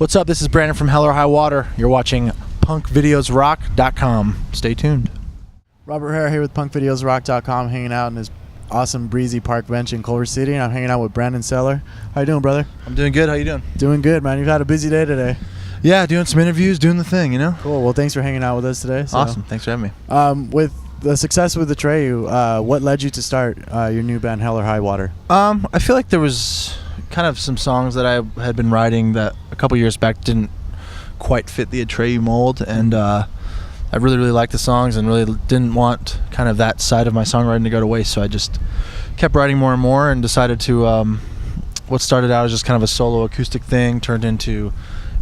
What's up? This is Brandon from Hell Or Highwater. You're watching punkvideosrock.com. Stay tuned. Robert Herrera here with punkvideosrock.com, hanging out in this awesome breezy park bench in Culver City, and I'm hanging out with Brandon Saller. How you doing, brother? I'm doing good. How you doing? Doing good, man. You've had a busy day today. Yeah, doing some interviews, doing the thing, you know? Cool. Well, thanks for hanging out with us today. Awesome. Thanks for having me. With the success with Atreyu, what led you to start your new band, Hell Or Highwater? I feel like there was kind of some songs that I had been writing that a couple years back didn't quite fit the Atreyu mold, and I really liked the songs and really didn't want kind of that side of my songwriting to go to waste, so I just kept writing more and more and decided to what started out as just kind of a solo acoustic thing turned into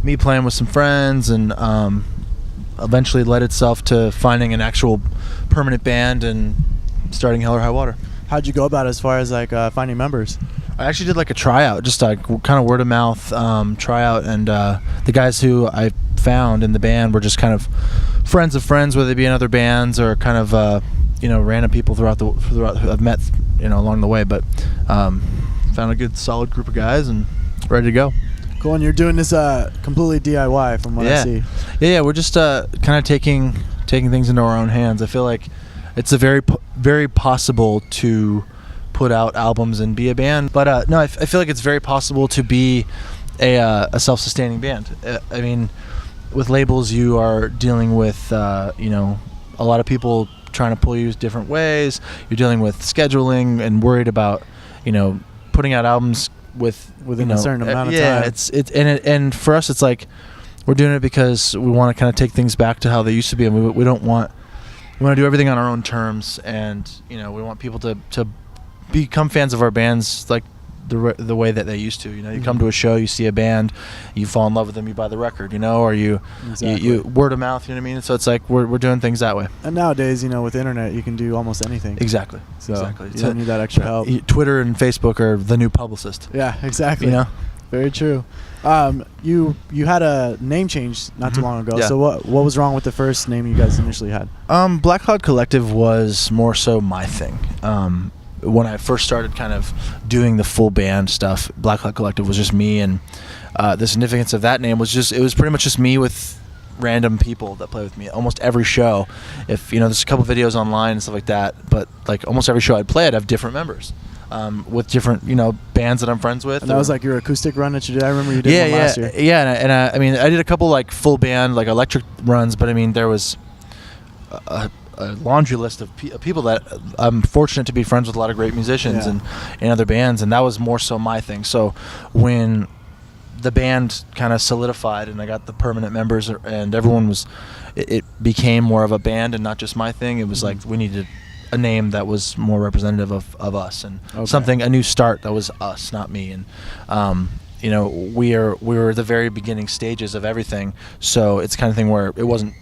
me playing with some friends, and eventually led itself to finding an actual permanent band and starting Hell Or Highwater. How'd you go about it as far as like finding members? I actually did like a tryout, just like kind of word of mouth tryout, and the guys who I found in the band were just kind of friends of friends, whether they be in other bands or kind of random people throughout I've met along the way. But found a good solid group of guys and ready to go. Cool. And you're doing this completely DIY from what I see. Yeah. We're just kind of taking things into our own hands. I feel like it's very possible to put out albums and be a band, but no, I feel like it's very possible to be a self-sustaining band. I mean, with labels, you are dealing with a lot of people trying to pull you different ways. You're dealing with scheduling and worried about putting out albums within a certain amount of time. Yeah, and for us, it's like we're doing it because we want to kind of take things back to how they used to be, and we want to do everything on our own terms, and we want people to become fans of our bands like the way that they used to. You come to a show, you see a band, you fall in love with them, you buy the record, or you word of mouth, you know what I mean? So it's like we're doing things that way. And nowadays, with the internet, you can do almost anything. Exactly. You don't need that extra help. Twitter and Facebook are the new publicist. Yeah, exactly. Very true. You had a name change not too long ago. Yeah. So what was wrong with the first name you guys initially had? Black Cloud Collective was more so my thing. When I first started kind of doing the full band stuff, Black Cloud Collective was just me, and the significance of that name was it was pretty much just me with random people that play with me almost every show. If there's a couple videos online and stuff like that, but like almost every show I'd play, I'd have different members with different bands that I'm friends with. And that was like your acoustic run that you did. I remember you did one last year. Yeah, and I mean I did a couple like full band like electric runs, but I mean there was a laundry list of people that I'm fortunate to be friends with, a lot of great musicians and in other bands, and that was more so my thing. So when the band kind of solidified and I got the permanent members and everyone was, it became more of a band and not just my thing. It was like we needed a name that was more representative of us, and a new start that was us, not me. And we were the very beginning stages of everything, so it's kind of thing where it wasn't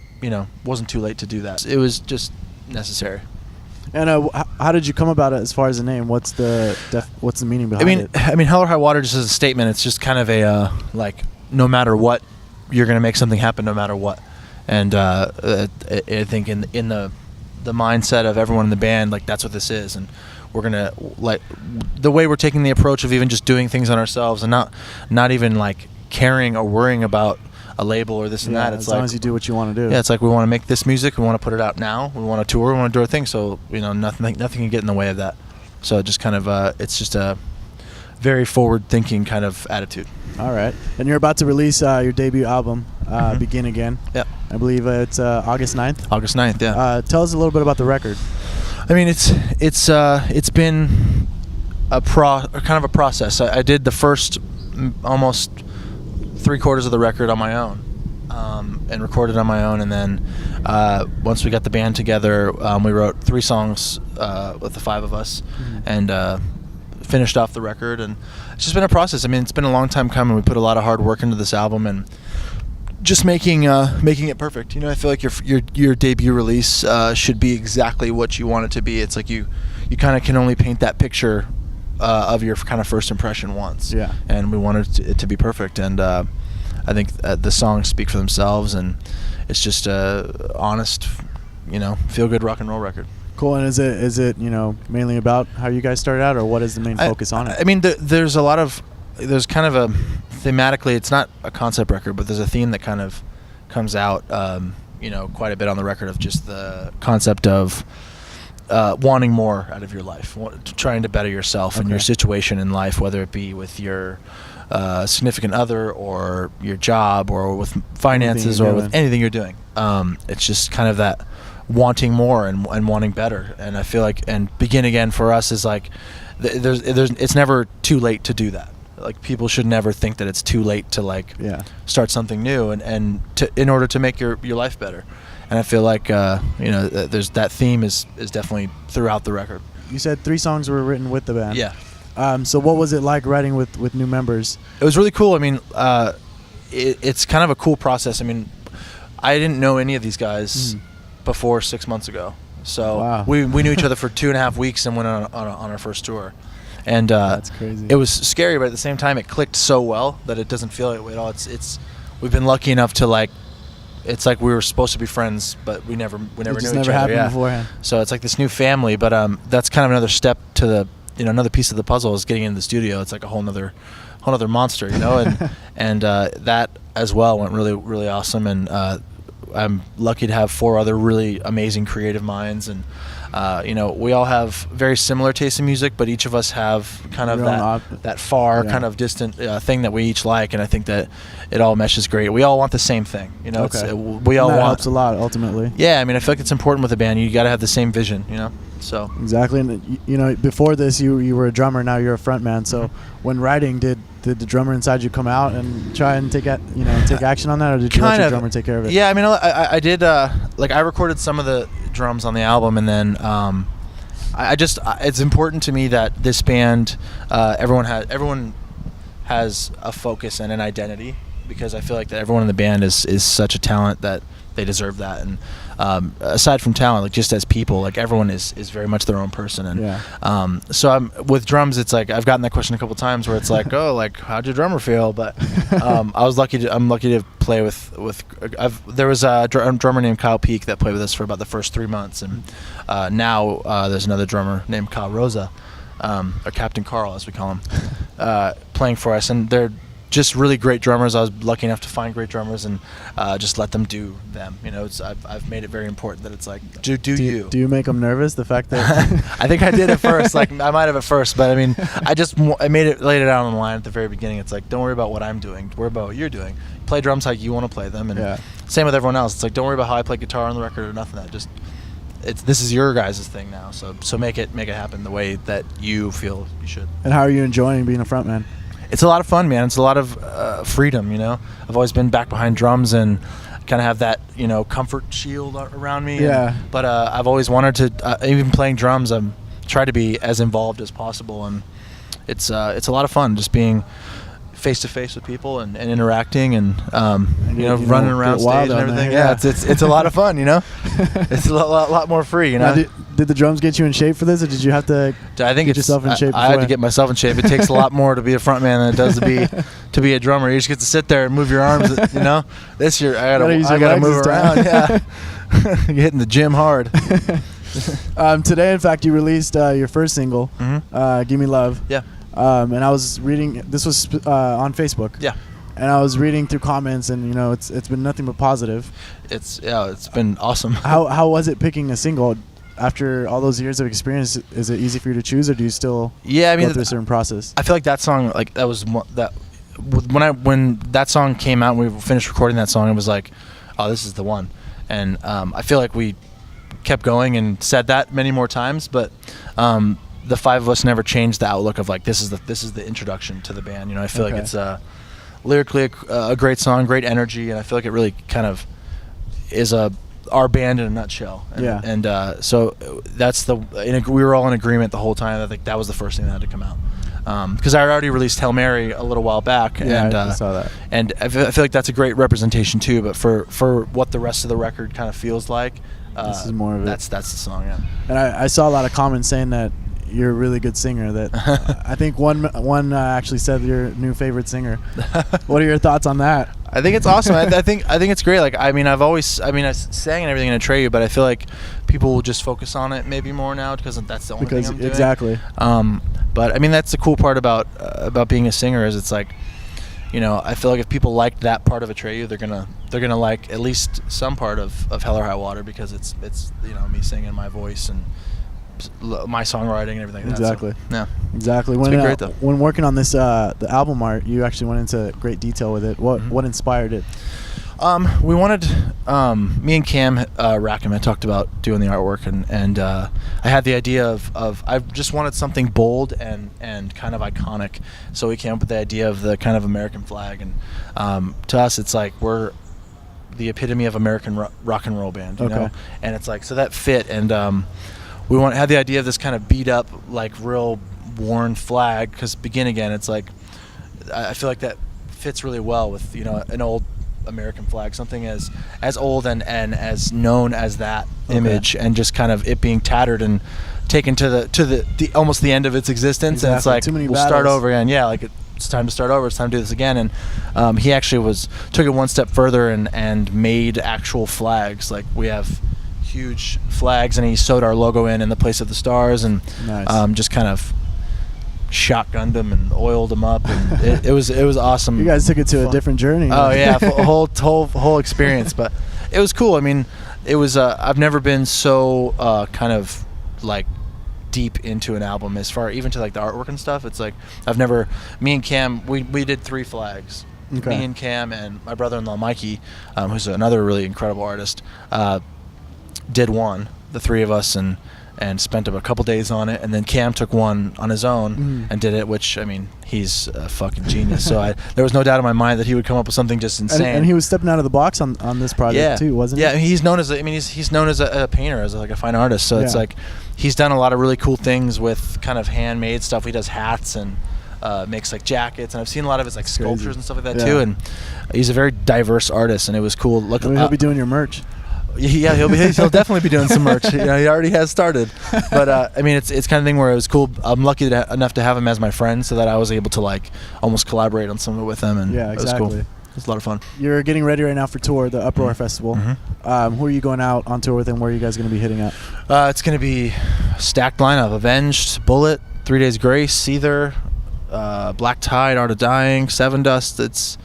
too late to do that. It was just necessary. And how did you come about it as far as the name? What's the meaning behind it? I mean, Hell Or Highwater just as a statement. It's just kind of a no matter what, you're gonna make something happen no matter what. And I think in the mindset of everyone in the band, like that's what this is, and we're gonna the way we're taking the approach of even just doing things on ourselves and not even like caring or worrying about a label or this and that. It's as long as you do what you want to do. Yeah, it's like we want to make this music, we want to put it out now, we want to tour, we want to do our thing, so nothing can get in the way of that. So it just kind of it's just a very forward thinking kind of attitude. All right. And you're about to release your debut album, Begin Again. Yep. I believe it's August 9th. August 9th, yeah. Tell us a little bit about the record. I mean, it's been kind of a process. I did the first almost 3/4 of the record on my own, and recorded on my own, and then once we got the band together, we wrote 3 songs with the 5 of us, and finished off the record. And it's just been a process. I mean, it's been a long time coming. We put a lot of hard work into this album, and just making it perfect. I feel like your debut release should be exactly what you want it to be. It's like you kind of can only paint that picture of your kind of first impression once. Yeah. And we wanted it to be perfect, and I think the songs speak for themselves, and it's just a honest, feel good rock and roll record. Cool. And is it mainly about how you guys started out, or what is the main focus on it? I mean, there's kind of a thematically, it's not a concept record, but there's a theme that kind of comes out, quite a bit on the record, of just the concept of wanting more out of your life, trying to better yourself and your situation in life, whether it be with your significant other or your job or with finances or with anything you're doing. It's just kind of that wanting more and wanting better. And I feel like, and Begin Again for us is like, it's never too late to do that. Like, people should never think that it's too late to start something new and in order to make your life better. And I feel like there's that theme is definitely throughout the record. You said 3 songs were written with the band. Yeah. So what was it like writing with new members? It was really cool. I mean, it's kind of a cool process. I mean, I didn't know any of these guys before 6 months ago. So we knew each other for 2.5 weeks and went on our first tour. And that's crazy. It was scary, but at the same time, it clicked so well that it doesn't feel that way at all. We've been lucky enough to it's like we were supposed to be friends, but we never knew each other. It just never happened beforehand. So it's like this new family, but that's kind of another step to the another piece of the puzzle is getting into the studio. It's like a whole nother monster, and that as well went really, really awesome. And I'm lucky to have 4 other really amazing creative minds, and we all have very similar tastes in music, but each of us have kind of that far kind of distant thing that we each like, and I think that it all meshes great. We all want the same thing, we all want. Helps a lot ultimately. Yeah, I mean, I feel like it's important with a band. You got to have the same vision, So exactly, and before this, you were a drummer. Now you're a frontman. So when writing, did the drummer inside you come out and try and take action on that, or did you let your drummer take care of it? Yeah, I mean, I did. I recorded some of the drums on the album, and then it's important to me that this band, everyone has a focus and an identity, because I feel like that everyone in the band is such a talent that they deserve that. And aside from talent, like just as people, like everyone is very much their own person. And so with drums, it's like I've gotten that question a couple times where it's like, oh, like how'd your drummer feel? But I'm lucky to play with. There was a drummer named Kyle Peak that played with us for about the first 3 months, and now there's another drummer named Kyle Rosa, or Captain Carl as we call him, playing for us, and they're just really great drummers. I was lucky enough to find great drummers and just let them do them. I've made it very important that it's like do you. Do you make them nervous? The fact that I think I did at first. Like I might have at first, but I mean, I laid it out on the line at the very beginning. It's like, don't worry about what I'm doing. Worry about what you're doing. Play drums like you want to play them, and same with everyone else. It's like, don't worry about how I play guitar on the record or nothing. This is your guys' thing now. So make it happen the way that you feel you should. And how are you enjoying being a frontman? It's a lot of fun, man. It's a lot of freedom, I've always been back behind drums and kind of have that, comfort shield around me. Yeah. But I've always wanted to, even playing drums, I'm try to be as involved as possible, and it's a lot of fun just being face to face with people and interacting and running around stage and everything. Yeah, it's a lot of fun. It's a lot more free. Now, did the drums get you in shape for this, or did you have to get yourself in shape? I had to get myself in shape. It takes a lot more to be a front man than it does to be a drummer. You just get to sit there and move your arms. This year I gotta move around. Yeah, you're hitting the gym hard. Today, in fact, you released your first single, "Give Me Love." Yeah. And I was reading. This was on Facebook. Yeah. And I was reading through comments, and it's been nothing but positive. It's been awesome. How was it picking a single after all those years of experience? Is it easy for you to choose, or do you still go through a certain process? I feel like that song, like that was that when that song came out and we finished recording that song, it was like, oh, this is the one. And I feel like we kept going and said that many more times, but the 5 of us never changed the outlook of like this is the introduction to the band. I feel like it's lyrically a great song, great energy, and I feel like it really kind of is our band in a nutshell. And so we were all in agreement the whole time. I think that was the first thing that had to come out. Because I already released Hail Mary a little while back. Yeah, I saw that. And I feel like that's a great representation too. But for what the rest of the record kind of feels like, this is more of it. That's the song. Yeah. And I saw a lot of comments saying that you're a really good singer. That I think one actually said you're a new favorite singer. What are your thoughts on that? I think it's awesome. I think it's great. Like I sang and everything in Atreyu, but I feel like people will just focus on it maybe more now because that's the only thing I'm doing. Exactly. But I mean that's the cool part about being a singer is it's like I feel like if people like that part of Atreyu, they're gonna like at least some part of Hell or Highwater, because it's me singing my voice and my songwriting and everything like exactly. that. So, yeah, exactly. It's been great though. When working on this the album art, you actually went into great detail with it. What inspired it? We wanted, me and Cam Rackham had talked about doing the artwork, and I had the idea of I just wanted something bold and kind of iconic, so we came up with the idea of the kind of American flag, and to us it's like we're the epitome of American rock and roll band, you know, and it's like, so that fit, and we had the idea of this kind of beat up, like real worn flag, because Begin Again, it's like, I feel like that fits really well with an old American flag, something as old and as known as that image, and just kind of it being tattered and taken to the almost the end of its existence. Exactly. And it's like, too many we'll battles. Start over again. Yeah, like it's time to start over. It's time to do this again. And he actually took it one step further and made actual flags. Like, we have huge flags, and he sewed our logo in the place of the stars, and nice. Just kind of shotgunned them and oiled them up, and it was awesome. You guys took it to a different journey. Oh yeah, a whole experience, but it was cool. I mean, it was I've never been so kind of like deep into an album, as far even to like the artwork and stuff. It's like me and Cam, we did 3 flags. Okay. Me and Cam and my brother-in-law Mikey, who's another really incredible artist, did one, the 3 of us, and spent a couple days on it, and then Cam took one on his own and did it, which, I mean, he's a fucking genius. So there was no doubt in my mind that he would come up with something just insane. And he was stepping out of the box on this project too, wasn't he? Yeah, he's known as a painter, as like a fine artist. So it's like he's done a lot of really cool things with kind of handmade stuff. He does hats and makes like jackets, and I've seen a lot of his like sculptures and stuff like that too. And he's a very diverse artist, and it was cool. Look, he'll be doing your merch. Yeah, he'll definitely be doing some merch. He already has started. But I mean, it's kind of thing where it was cool. I'm lucky enough to have him as my friend, so that I was able to like almost collaborate on some of it with him, and exactly. It was cool. It was a lot of fun. You're getting ready right now for tour, the Uproar Festival. Mm-hmm. Who are you going out on tour with, and where are you guys going to be hitting at? It's going to be a stacked lineup: Avenged, Bullet, 3 Days Grace, Seether, Black Tide, Art of Dying, Seven Dust. It's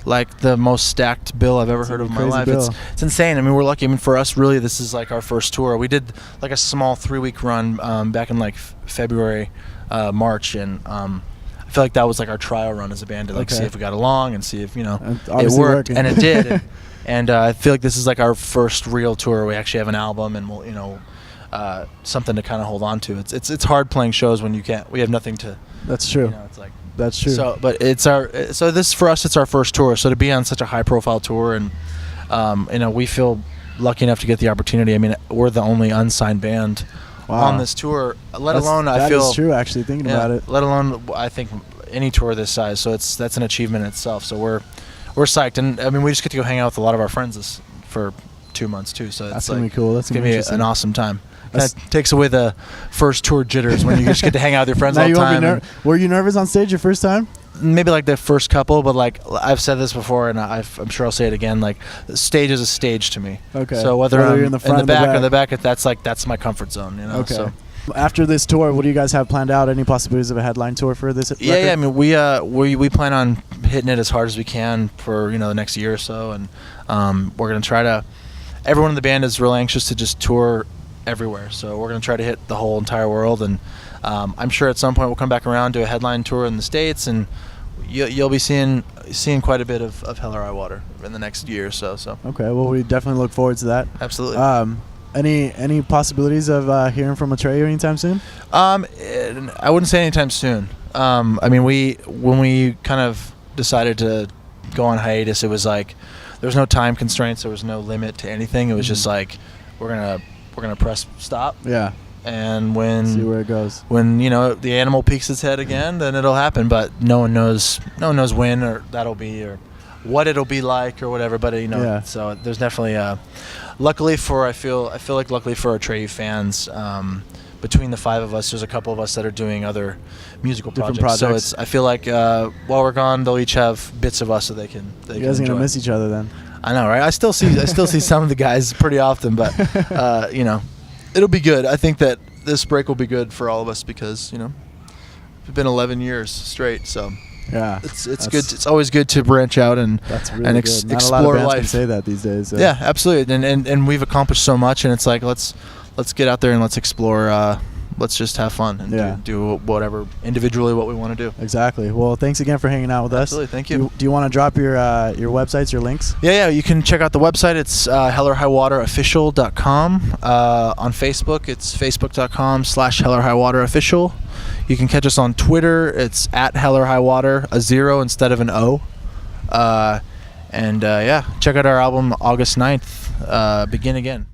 like the most stacked bill I've ever heard of in my life. It's insane. I mean, we're lucky. I mean, for us, really, this is like our first tour. We did like a small 3-week run back in like February, March, and I feel like that was like our trial run as a band to like see if we got along and see if it worked, and it did. And I feel like this is like our first real tour. We actually have an album, and we'll something to kind of hold on to. It's hard playing shows when we have nothing to. That's true. It's like. That's true. So, but this for us, it's our first tour. So to be on such a high-profile tour, and we feel lucky enough to get the opportunity. I mean, we're the only unsigned band on this tour. That is true. Actually, thinking about it. Let alone, I think, any tour this size. So that's an achievement in itself. So we're psyched, and I mean, we just get to go hang out with a lot of our friends for 2 months too. So that's gonna be cool. That's gonna be an awesome time. That takes away the first tour jitters when you just get to hang out with your friends all the time. Were you nervous on stage your first time? Maybe like the first couple, but like I've said this before, and I'm sure I'll say it again. Like, the stage is a stage to me. Okay. So whether I'm you're in the front, or the back, that's my comfort zone. Okay. So. After this tour, what do you guys have planned out? Any possibilities of a headline tour for this record? Yeah. I mean, we plan on hitting it as hard as we can for the next year or so, and we're gonna try to. Everyone in the band is real anxious to just tour everywhere, so we're going to try to hit the whole entire world, and I'm sure at some point we'll come back around to a headline tour in the States, and you'll be seeing quite a bit of Hell or Highwater in the next year or so. Okay, well, we definitely look forward to that. Absolutely. Any possibilities of hearing from Atreyu anytime soon? I wouldn't say anytime soon. I mean, when we kind of decided to go on hiatus, it was like there was no time constraints, there was no limit to anything. It was just like we're gonna press stop. Yeah. And when see where it goes. When the animal peeks its head again, then it'll happen. But no one knows when or that'll be or what it'll be like or whatever. But Yeah. So there's definitely luckily for I feel like luckily for Atreyu fans, between the 5 of us, there's a couple of us that are doing other musical projects. So I feel like while we're gone, they'll each have bits of us so they can. You guys are gonna miss each other then. I know, right? I still see some of the guys pretty often, but it'll be good. I think that this break will be good for all of us because we've been 11 years straight, so Yeah, it's good. It's always good to branch out and that's really and good. Not explore a lot of bands life. can say that these days. Yeah, absolutely. And we've accomplished so much, and it's like let's get out there and let's explore. Let's just have fun and do whatever individually what we want to do. Exactly. Well, thanks again for hanging out with us. Absolutely. Thank you. Do you want to drop your websites, your links? Yeah. You can check out the website. It's hellorhighwaterofficial.com. On Facebook, it's facebook.com/hellorhighwaterofficial. You can catch us on Twitter. It's @hellorhighwater, a 0 instead of an O. Check out our album August 9th, Begin Again.